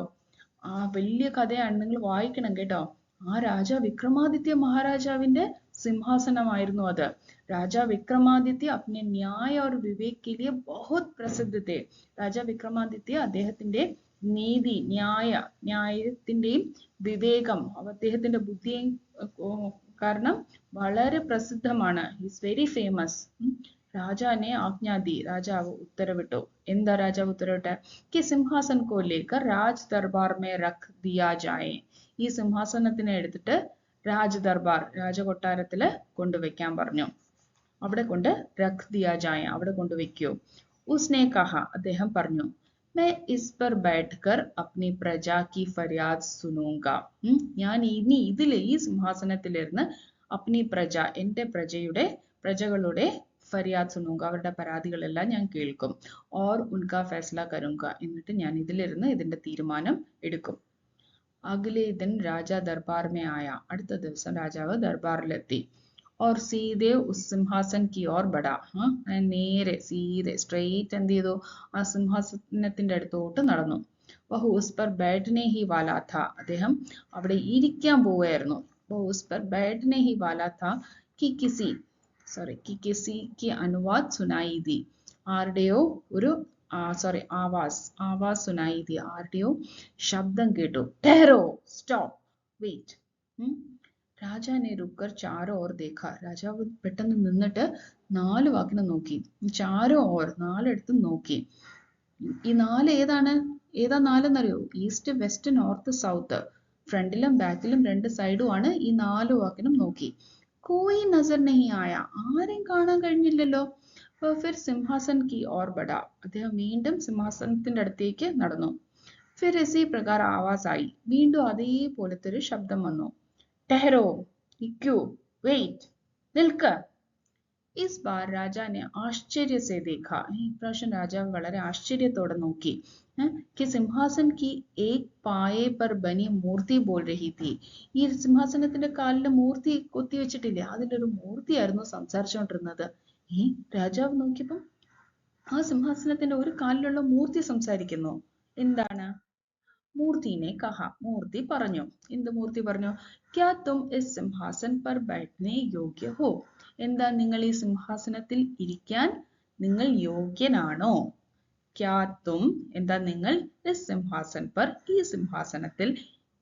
ആ വലിയ കഥയാണ്, നിങ്ങൾ വായിക്കണം കേട്ടോ. ആ രാജാ വിക്രമാദിത്യ മഹാരാജാവിന്റെ സിംഹാസനമായിരുന്നു അത്. രാജാ വിക്രമാദിത്യ അപ്നെ ന്യായ और विवेक के लिए बहुत प्रसिद्ध थे. രാജാ വിക്രമാദിത്യ അദ്ദേഹത്തിന്റെ നീതി, ന്യായത്തിന്റെയും വിവേകം, അദ്ദേഹത്തിന്റെ ബുദ്ധിയും കാരണം വളരെ പ്രസിദ്ധമാണ്. Is very famous. രാജാനെ ആജ്ഞാതി, രാജാവ് ഉത്തരവിട്ടു. എന്താ രാജാവ് ഉത്തരവിട്ടെ? കി സിംഹാസൻ കോ ലേക്കർ രാജ് ദർബാർ മേ രഖ് ദിയാ ജായേ, ഈ സിംഹാസനത്തിനെ എടുത്തിട്ട് രാജ് ദർബാർ, രാജകൊട്ടാരത്തില് കൊണ്ടുവയ്ക്കാൻ പറഞ്ഞു. അവിടെ കൊണ്ട് രഖ് ദിയാ ജായേ, അവിടെ കൊണ്ടുവയ്ക്കൂ. ഉസ്നെ കഹ, അദ്ദേഹം പറഞ്ഞു, मैं इस पर बैठकर अपनी प्रजा की फरियाद सुनूंगा. ഞാൻ ഇനി ഇതിൽ ഈ സിംഹാസനത്തിലിരുന്ന് അപ്നി പ്രജ എൻ്റെ പ്രജകളുടെ ഫരിയാദ് സുനൂങ്ക അവരുടെ പരാതികളെല്ലാം ഞാൻ കേൾക്കും. ഓർ ഉൻകാ ഫൈസല കരൂങ്ക എന്നിട്ട് ഞാൻ ഇതിലിരുന്ന് ഇതിന്റെ തീരുമാനം എടുക്കും. അഗ്ലേ ദിൻ രാജ ദർബാർ മേ ആയ അടുത്ത ദിവസം രാജാവ് ദർബാറിലെത്തി. और सीधे उस सिंहासन की ओर बढ़ा. നേരെ സീതെ സ്ട്രെയിറ്റ് എന്ത് ചെയ്തു ആ സിംഹാസനത്തിന്റെ അടുത്തോട്ട് നടന്നു. വഹു ഉസ് പർ ബൈഠനെ ഹി വാലാ ഥാ അദ്ദേഹം അവിടെ ഇരിക്കാൻ പോവുകയായിരുന്നു. വഹു ഉസ് പർ ബൈഠനെ he വാലാ Tha Ki കിസി Ki അനുവാദ് സുനായി the ആരുടെയോ ഒരു ആവാസ് സുനായി ദി ആരുടെയോ ശബ്ദം കേട്ടു. ടെഹറോ സ്റ്റോപ്പ് വെയിറ്റ്. രാജാ ने रुककर चारों ओर देखा. രാജാവ് പെട്ടെന്ന് നിന്നിട്ട് നാല് വാക്കിനെ നോക്കി. ചാരോ ഓർ നാലെടുത്തും നോക്കി. ഈ നാല് ഏതാ നാലെന്നറിയോ? East, west, north, south. ഫ്രണ്ടിലും ബാക്കിലും രണ്ട് സൈഡും ആണ്. ഈ നാല് വാക്കിനും നോക്കി. കോയി നസർ നഹി ആയ ആരെയും കാണാൻ കഴിഞ്ഞില്ലല്ലോ. ഫിർ സിംഹാസൻ കി ഓർ ബഡ അദ്ദേഹം വീണ്ടും സിംഹാസനത്തിന്റെ അടുത്തേക്ക് നടന്നു. ഫിർ ഇസി പ്രകാർ ആവാസ് ആയി വീണ്ടും അതേപോലത്തെ ഒരു ശബ്ദം വന്നു. ठहरो, निक्यो, वेट, നിൽക്ക. इस बार राजा ने आश्चर्य से देखा. ഇപ്രാവശ്യം രാജാവ് വളരെ ആശ്ചര്യത്തോടെ നോക്കി. कि सिंहासन की एक पाये पर बनी मूर्ति बोल रही थी. ഈ സിംഹാസനത്തിന്റെ കാലിൽ മൂർത്തി കൊത്തിവെച്ചിട്ടില്ലേ, അതിലൊരു മൂർത്തിയായിരുന്നു സംസാരിച്ചുകൊണ്ടിരുന്നത്. രാജാവ് നോക്കിയപ്പോൾ ആ സിംഹാസനത്തിന്റെ ഒരു കാലിലുള്ള മൂർത്തി സംസാരിക്കുന്നു. എന്താണ്? मूर्ति ने कहा मूर्ति പറഞ്ഞു. എന്ത് മൂർത്തി പറഞ്ഞു? क्या तुम इस सिंहासन पर बैठने योग्य हो. എന്താ നിങ്ങൾ ഈ സിംഹാസനത്തിൽ ഇരിക്കാൻ നിങ്ങൾ യോഗ്യനാണോ? क्या तुम എന്താ നിങ്ങൾ इस सिंहासन पर ഈ സിംഹാസനത്തിൽ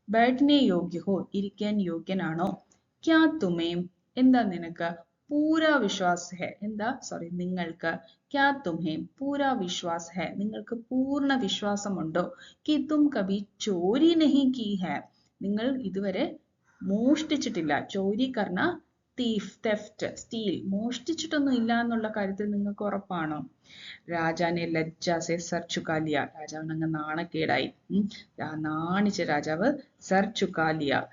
बैठने योग्य हो ഇരിക്കാൻ യോഗ്യനാണോ? क्या तुम्हें എന്താ നിനക്ക് पूरा विश्वास है എന്താ നിങ്ങൾക്ക് क्या तुम्हें पूरा विश्वास है നിങ്ങൾക്ക് പൂർണ്ണ വിശ്വാസമുണ്ടോ? कि तुम कभी चोरी नहीं की है നിങ്ങൾ ഇതുവരെ മോഷ്ടിച്ചിട്ടില്ല. ചോരി കർണ തീഫ്, തെഫ്റ്റ്, സ്റ്റീൽ, മോഷ്ടിച്ചിട്ടൊന്നും ഇല്ല എന്നുള്ള കാര്യത്തിൽ നിങ്ങൾക്ക് ഉറപ്പാണോ? രാജാനെ ലജ്ജാസെ സർ ചുക്കാലിയ രാജാവിന് അങ്ങ് നാണക്കേടായി. നാണിച്ച രാജാവ് സർ ചുക്കാലിയ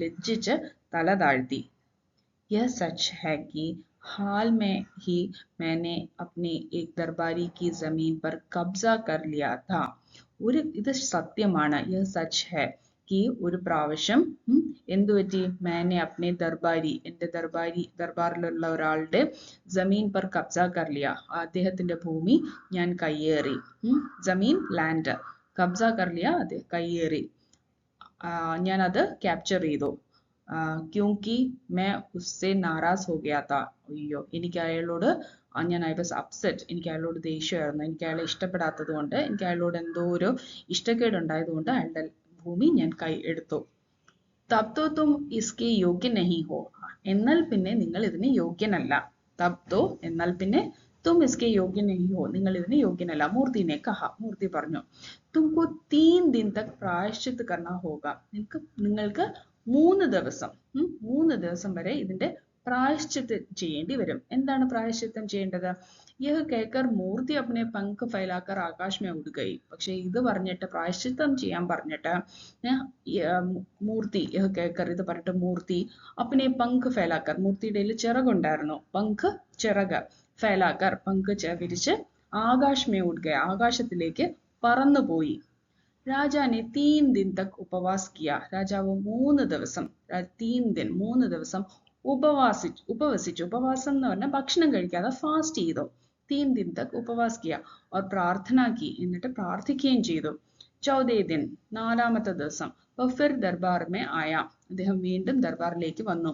ലജ്ജിച്ച് തല താഴ്ത്തി. यह सच है कि हाल में ही मैंने अपने एक दरबारी की जमीन पर कब्जा कर लिया था. ഇത് സത്യമാണ്. यह सच है कि ഒരു പ്രാവശ്യം എന്തു പറ്റി? मैंने अपने दरबारी എൻ്റെ ദർബാറിലുള്ള ഒരാളുടെ ജമീൻ पर कब्जा कर लिया അദ്ദേഹത്തിന്റെ ഭൂമി ഞാൻ കയ്യേറി. ജമീൻ ലാൻഡ്, കബ്സ कर लिया അത് കയ്യേറി. ഞാൻ അത് ക്യാപ്ചർ ചെയ്തു. क्योंकि मैं उससे नाराज हो गया था. അയ്യോ എനിക്ക് അയാളോട് ഞാൻ ഐ വാസ് അപ്സെറ്റ്. എനിക്ക് അയാളോട് ദേഷ്യമായിരുന്നു. എനിക്ക് അയാളെ ഇഷ്ടപ്പെടാത്തത് കൊണ്ട്, എനിക്ക് അയാളോട് എന്തോ ഒരു ഇഷ്ടക്കേട് ഉണ്ടായതുകൊണ്ട് അയാളുടെ ഭൂമി ഞാൻ എടുത്തു. തബ് തോ തും ഇസ്കെ യോഗ്യ നഹി ഹോ എന്നാൽ പിന്നെ നിങ്ങൾ ഇതിന് യോഗ്യനല്ല. തബ് തോ എന്നാൽ പിന്നെ തും ഇസ്കെ യോഗ്യ നഹി ഹോ നിങ്ങൾ ഇതിന് യോഗ്യനല്ല. മൂർത്തിനെ കഹ മൂർത്തി പറഞ്ഞു. തുംകോ 3 दिन तक പ്രായശ്ചിത്ത് കർണ ഹോഗ നിങ്ങൾക്ക് 3 ദിവസം വരെ ഇതിന്റെ പ്രായശ്ചിത്തം ചെയ്യേണ്ടി വരും. എന്താണ് പ്രായശ്ചിത്തം ചെയ്യേണ്ടത്? യഹ് കേക്കർ മൂർത്തി അപ്നെ പങ്ക് ഫൈലാക്കർ ആകാശ് മേ ഉഡ് ഗയി. പക്ഷെ ഇത് പറഞ്ഞിട്ട് പ്രായശ്ചിത്തം ചെയ്യാൻ പറഞ്ഞിട്ട് മൂർത്തി യഹ് കേക്കർ ഇത് പറഞ്ഞിട്ട് മൂർത്തി അപ്നെ പങ്ക് ഫൈലാക്കർ മൂർത്തിയുടെ ചിറകുണ്ടായിരുന്നു. പങ്ക് ചിറക്, ഫൈലാക്കർ പങ്ക് വിരിച്ച് ആകാശ് മേ ഉഡ് ഗയ ആകാശത്തിലേക്ക് പറന്നുപോയി. രാജാനെ 3 दिन तक उपवास किया. രാജാവ് 3 ദിവസം 3 ദിവസം ഉപവസിച്ചു. ഉപവാസം എന്ന് പറഞ്ഞാൽ ഭക്ഷണം കഴിക്കാതെ ഫാസ്റ്റ് ചെയ്തു. 3 दिन तक उपवास किया और प्रार्थना की എന്നിട്ട് പ്രാർത്ഥിക്കുകയും ചെയ്തു. 14 दिन 4ാമത്തെ ദിവസം फिर दरबार में आया അദ്ദേഹം വീണ്ടും ദർബാറിലേക്ക് വന്നു.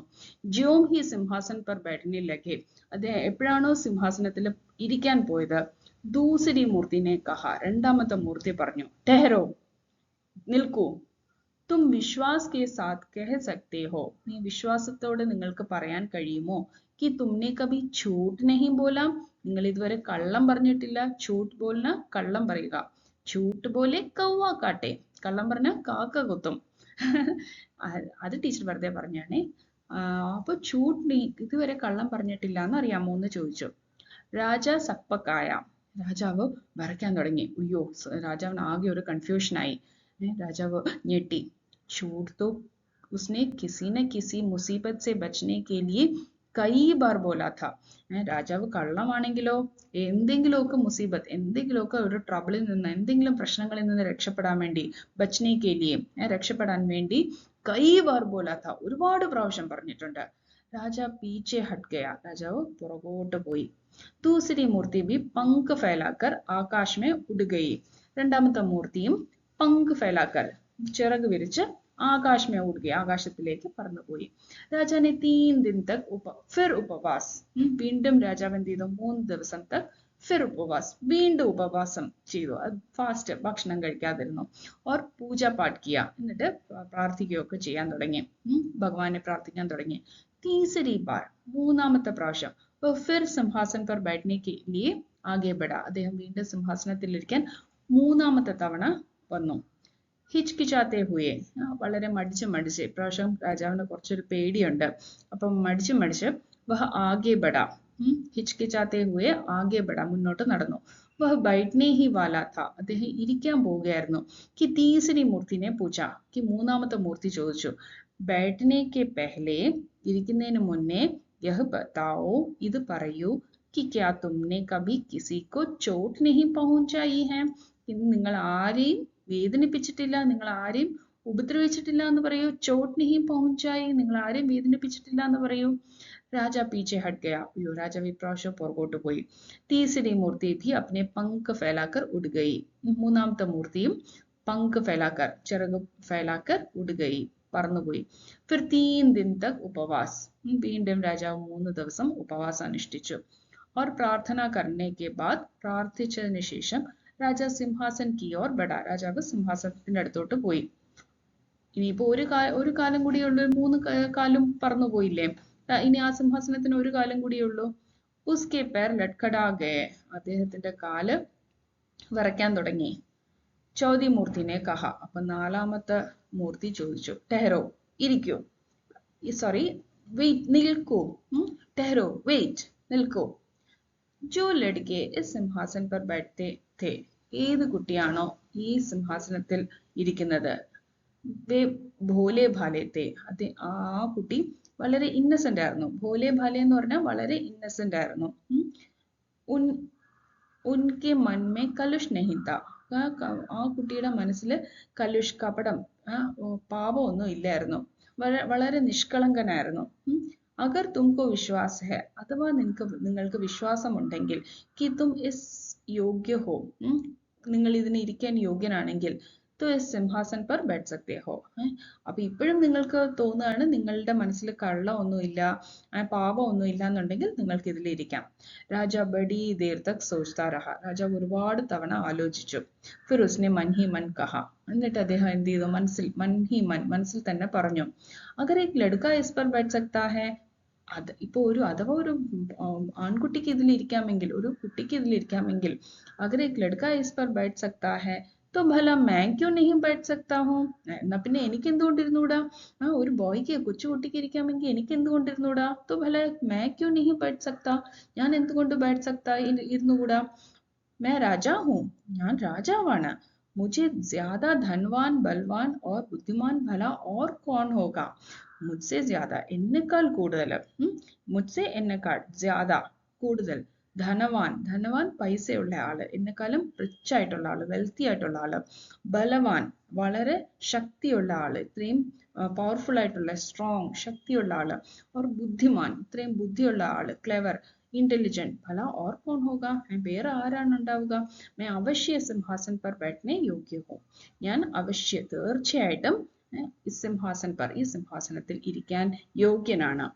ज्यों ही सिंहासन पर बैठने लगे അദ്ദേഹം എപ്പോഴാണോ സിംഹാസനത്തിൽ ഇരിക്കാൻ പോയത്, दूसरी मूर्ति ने कहा രണ്ടാമത്തെ മൂർത്തി പറഞ്ഞു. ठहरो നിൽക്കൂ. തും വിശ്വാസ് കെ സാത്ത് കഹ സക്തേ ഹോ നീ വിശ്വാസത്തോടെ നിങ്ങൾക്ക് പറയാൻ കഴിയുമോ? कि तुमने कभी झूठ नहीं बोला നിങ്ങൾ ഇതുവരെ കള്ളം പറഞ്ഞിട്ടില്ല. झूठ बोलना കള്ളം പറയുക. झूठ बोले कौवा काटे കള്ളം പറഞ്ഞ കാക്ക കൊത്തും. അത് ടീച്ചർ വെറുതെ പറഞ്ഞാണേ. അപ്പൊ झूठ നീ ഇതുവരെ കള്ളം പറഞ്ഞിട്ടില്ല എന്ന് അറിയാമോ എന്ന് ചോദിച്ചു. രാജ സക്പക്കായ രാജാവ് വരയ്ക്കാൻ തുടങ്ങി. അയ്യോ, രാജാവിന് ആകെ ഒരു കൺഫ്യൂഷനായി. രാജാവ് ഞെട്ടി. झूठ तो उसने किसी न किसी मुसीबत से बचने के लिए कई बार बोला था. രാജാവ് കള്ളമാണെങ്കിലോ എന്തെങ്കിലുമൊക്കെ മുസീബത്ത്, എന്തെങ്കിലുമൊക്കെ ഒരു ട്രബിളിൽ നിന്ന്, എന്തെങ്കിലും പ്രശ്നങ്ങളിൽ നിന്ന് രക്ഷപ്പെടാൻ വേണ്ടി, ബച്നെ കെ ലിയെ രക്ഷപ്പെടാൻ വേണ്ടി കൈ ബാർ ബോലാ था, ഒരുപാട് പ്രാവശ്യം പറഞ്ഞിട്ടുണ്ട്. രാജാ പീछे हट गया, രാജാവ് പുറകോട്ട് പോയി. दूसरी मूर्ति भी पंख फैलाकर आकाश में उड़ गई. രണ്ടാമത്തെ മൂർത്തിയും പങ്ക് ഫൈലാക്കർ, ചിറക് വിരിച്ച് ആകാശ് में उड़ गई, ആകാശത്തിലേക്ക് പറന്നുപോയി. രാജാനെ 3 दिन तक फिर उपवास, വീണ്ടും രാജാവ് എന്ത് ചെയ്തു? 3 ദിവസം തക് फिर उपवास, വീണ്ടും ഉപവാസം ചെയ്തു. ഫാസ്റ്റ്, ഭക്ഷണം കഴിക്കാതിരുന്നു. और पूजा पाठ किया, എന്നിട്ട് പ്രാർത്ഥിക്കുകയൊക്കെ ചെയ്യാൻ തുടങ്ങി. ഭഗവാനെ പ്രാർത്ഥിക്കാൻ തുടങ്ങി. तीसरी बार, മൂന്നാമത്തെ പ്രാവശ്യം फिर सिंहासन पर बैठने के लिए आगे बढ़ा, അദ്ദേഹം വീണ്ടും സിംഹാസനത്തിൽ ഇരിക്കാൻ മൂന്നാമത്തെ തവണ വന്നു. ഹിച്കിച്ചാത്തെ ഹുയെ, വളരെ മടിച്ച് ഇപ്രാവശ്യം രാജാവിന് കുറച്ചൊരു പേടിയുണ്ട്. അപ്പം മടിച്ച് വഹ ആകെ ബഡാ, ഹിച്കിച്ചാത്തെ ഹുയെ ആകെ ബഡാ, മുന്നോട്ട് നടന്നു. വഹ ബൈഠ്നെ ഹി വാലാ था, അദ്ദേഹം ഇരിക്കാൻ പോവുകയായിരുന്നു. കി തീസരി മൂർത്തിനെ പൂച്ച, കി മൂന്നാമത്തെ മൂർത്തി ചോദിച്ചു. ബൈഠ്നെ കെ പെഹ്ലെ, ഇരിക്കുന്നതിന് മുന്നേ യഹ് ബതാओ, ഇത് പറയൂ. कि क्या तुमने कभी किसी को चोट नहीं पहुंचाई है, നിങ്ങൾ ആരെയും വേദനിപ്പിച്ചിട്ടില്ല, നിങ്ങൾ ആരെയും ഉപദ്രവിച്ചിട്ടില്ല എന്ന് പറയൂ. ചോട്ട് നഹി പहुंचाई, നിങ്ങൾ ആരെയും വേദനിപ്പിച്ചിട്ടില്ല എന്ന് പറയൂ. രാജാ പീछे हट गया, അയ്യോ, രാജാവ് ഇപ്രാവശ്യം പുറകോട്ട് പോയി. तीसरी मूर्ति भी अपने पंख फैलाकर उड़ गई, മൂന്നാമത്തെ മൂർത്തിയും पंख फैलाकर, ചിറക് फैलाकर उड़ गई, പറന്നുപോയി. फिर 3 दिन तक उपवास, വീണ്ടും രാജാവ് 3 ദിവസം ഉപവാസം അനുഷ്ഠിച്ചു. और प्रार्थना करने के बाद, പ്രാർത്ഥിച്ചതിന് ശേഷം രാജാ സിംഹാസൻ കി ഓർ ബഡാ, രാജാവ് സിംഹാസനത്തിന്റെ അടുത്തോട്ട് പോയി. ഇനിയിപ്പോ ഒരു കാലം കൂടിയുള്ളൂ, 3 കാലും പറന്നു പോയില്ലേ, ഇനി ആ സിംഹാസനത്തിന് ഒരു കാലം കൂടിയുള്ളൂ. ഉസ്കെ പേർ ലട്കടാ ഗയെ, അദ്ദേഹത്തിന്റെ കാല് വിറയ്ക്കാൻ തുടങ്ങി. ചൗഥി മൂർത്തിനെ കഹ, അപ്പൊ നാലാമത്തെ മൂർത്തി ചോദിച്ചു. ടെഹറോ, ഇരിക്കൂ. സോറി, വെയിറ്റ്, നിൽക്കൂ. ടെഹറോ, വെയിറ്റ്, നിൽക്കൂ. जो लड़के इस सिंहासन पर बैठते थे, ഏത് കുട്ടിയാണോ ഈ സിംഹാസനത്തിൽ ഇരിക്കുന്നത്, വേ ഭോലെ ഭാലെ തേ, ആ കുട്ടി വളരെ ഇന്നസെന്റ് ആയിരുന്നു. ഭോലെ ഭാലെ എന്ന് പറഞ്ഞാൽ വളരെ ഇന്നസെന്റ് ആയിരുന്നു. ഉൻകെ മൻ മേ കലുഷ് നഹി താ, ആ കുട്ടിയുടെ മനസ്സിൽ കലുഷ്, കപടം, പാപമൊന്നും ഇല്ലായിരുന്നു. വളരെ നിഷ്കളങ്കനായിരുന്നു. अगर तुमको विश्वास है, अथवा നിങ്ങൾക്ക് വിശ്വാസമുണ്ടെങ്കിൽ, कि तुम इस योग्य हो, നിങ്ങൾ ഇതിന് ഇരിക്കാൻ യോഗ്യനാണെങ്കിൽ, तो इस सिंहासन पर बैठ सकते हो. അപ്പൊ ഇപ്പോഴും നിങ്ങൾക്ക് തോന്നുകയാണ് നിങ്ങളുടെ മനസ്സിൽ കള്ളമൊന്നുമില്ല, പാപമൊന്നുമില്ല എന്നുണ്ടെങ്കിൽ നിങ്ങൾക്ക് ഇതിൽ ഇരിക്കാം. രാജാ ബഡി ദേർ തക് സോച്താ രഹ, രാജാവ് ഒരുപാട് തവണ ആലോചിച്ചു. ഫിർ ഉസ്നെ മൻ ഹി മൻ കഹ, എന്നിട്ട് അദ്ദേഹം എന്ത് ചെയ്തു? മനസ്സിൽ തന്നെ പറഞ്ഞു. അഗർ ഏക് ലഡ്ക ഇസ് പർ ബൈഠ് സക്താ ഹൈ, ഇപ്പൊ അഥവാ ഒരു ആൺകുട്ടിക്ക് ഇതിൽ ഇരിക്കാമെങ്കിൽ, ഒരു കുട്ടിക്ക് ഇതിൽ ഇരിക്കാമെങ്കിൽ, അഗർ ഏക് ലഡ്ക ഇസ് പർ ബൈഠ് സക്താ ഹൈ, तो भला मैं क्यों नहीं बैठ सकता हूँ, എന്നാ പിന്നെ എനിക്ക് എന്തുകൊണ്ടിരുന്നൂടാ? ഒരു ബോയ്ക്ക്, കൊച്ചുകുട്ടിക്ക് ഇരിക്കാമെങ്കിൽ എനിക്ക് എന്തുകൊണ്ടിരുന്നൂടാ? तो भला मैं क्यों नहीं बैठ सकता, ഞാൻ എന്തുകൊണ്ട് बैठ सकता ഇരുന്നുകൂടാ? मैं राजा हूँ, ഞാൻ രാജാവാണ്. मुझे ज्यादा धनवान, बलवान और बुद्धिमान भला और कौन होगा, मुझसे ज्यादा, എന്നെക്കാൾ കൂടുതൽ, मुझसे എന്നെക്കാൾ, ज्यादा കൂടുതൽ, ധനവാൻ പൈസയുള്ള ആള്, എന്നെക്കാളും റിച്ച് ആയിട്ടുള്ള ആള്, വെൽത്തി ആയിട്ടുള്ള ആള്, ബലവാൻ വളരെ ശക്തിയുള്ള ആള്, ഇത്രയും പവർഫുൾ ആയിട്ടുള്ള, സ്ട്രോങ്, ശക്തിയുള്ള ആള്, और ബുദ്ധിമാൻ, ഇത്രയും ബുദ്ധിയുള്ള ആള്, ക്ലെവർ, इंटेलिजेंट, भला और कौन होगा, വേറെ ആരാണ് ഉണ്ടാവുക? मैं अवश्य सिंहासन पर बैठने योग्य हूँ, ഞാൻ അവശ്യ, തീർച്ചയായിട്ടും ഈ സിംഹാസനത്തിൽ ഇരിക്കാൻ യോഗ്യനാണ്.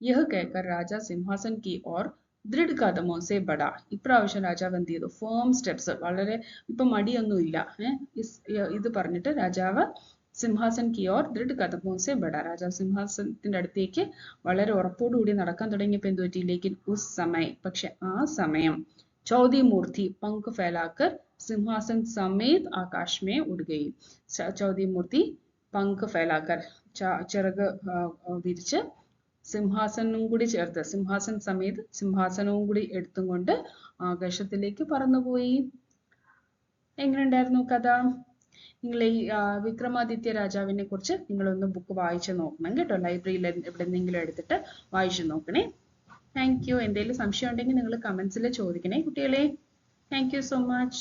यह कहकर राजा सिंहासन की ओर ദൃഢ കദമോ സെ ബഡ, ഇപ്രാവശ്യം രാജാവ് എന്ത് ചെയ്തു? ഫേം സ്റ്റെപ്സ്, വളരെ ഇപ്പൊ മടിയൊന്നുമില്ല, ഇത് പറഞ്ഞിട്ട് രാജാവ് സിംഹാസൻ കി ഓർ ദൃഢ കദമോ സെ ബഡ, രാജാവ് സിംഹാസനത്തിന്റെ അടുത്തേക്ക് വളരെ ഉറപ്പോടുകൂടി നടക്കാൻ തുടങ്ങിയപ്പോ എന്ത് പറ്റി? ലേക്കിൻ ഉസ് സമയം, പക്ഷെ ആ സമയം ചൗഥി മൂർത്തി പങ്ക് ഫൈലാക്കർ സിംഹാസൻ സമേത് ആകാശ് മേ ഉഡ് ഗയി, ചൗഥി മൂർത്തി പങ്ക് ഫൈലാക്കർ, ചിറക് വിരിച്ച് സിംഹാസനവും കൂടി ചേർത്ത്, സിംഹാസന സമേത് സിംഹാസനവും കൂടി എടുത്തും കൊണ്ട് ആകാശത്തിലേക്ക് പറന്നുപോയി. എങ്ങനെയുണ്ടായിരുന്നു കഥ? നിങ്ങൾ ഈ വിക്രമാദിത്യ രാജാവിനെ കുറിച്ച് നിങ്ങളൊന്ന് ബുക്ക് വായിച്ചു നോക്കണം കേട്ടോ. ലൈബ്രറിയിൽ എവിടെന്നെങ്കിലും എടുത്തിട്ട് വായിച്ചു നോക്കണേ. Thank you. എന്തെങ്കിലും സംശയം ഉണ്ടെങ്കിൽ നിങ്ങൾ കമന്റ്സിൽ ചോദിക്കണേ കുട്ടികളെ. Thank you so much.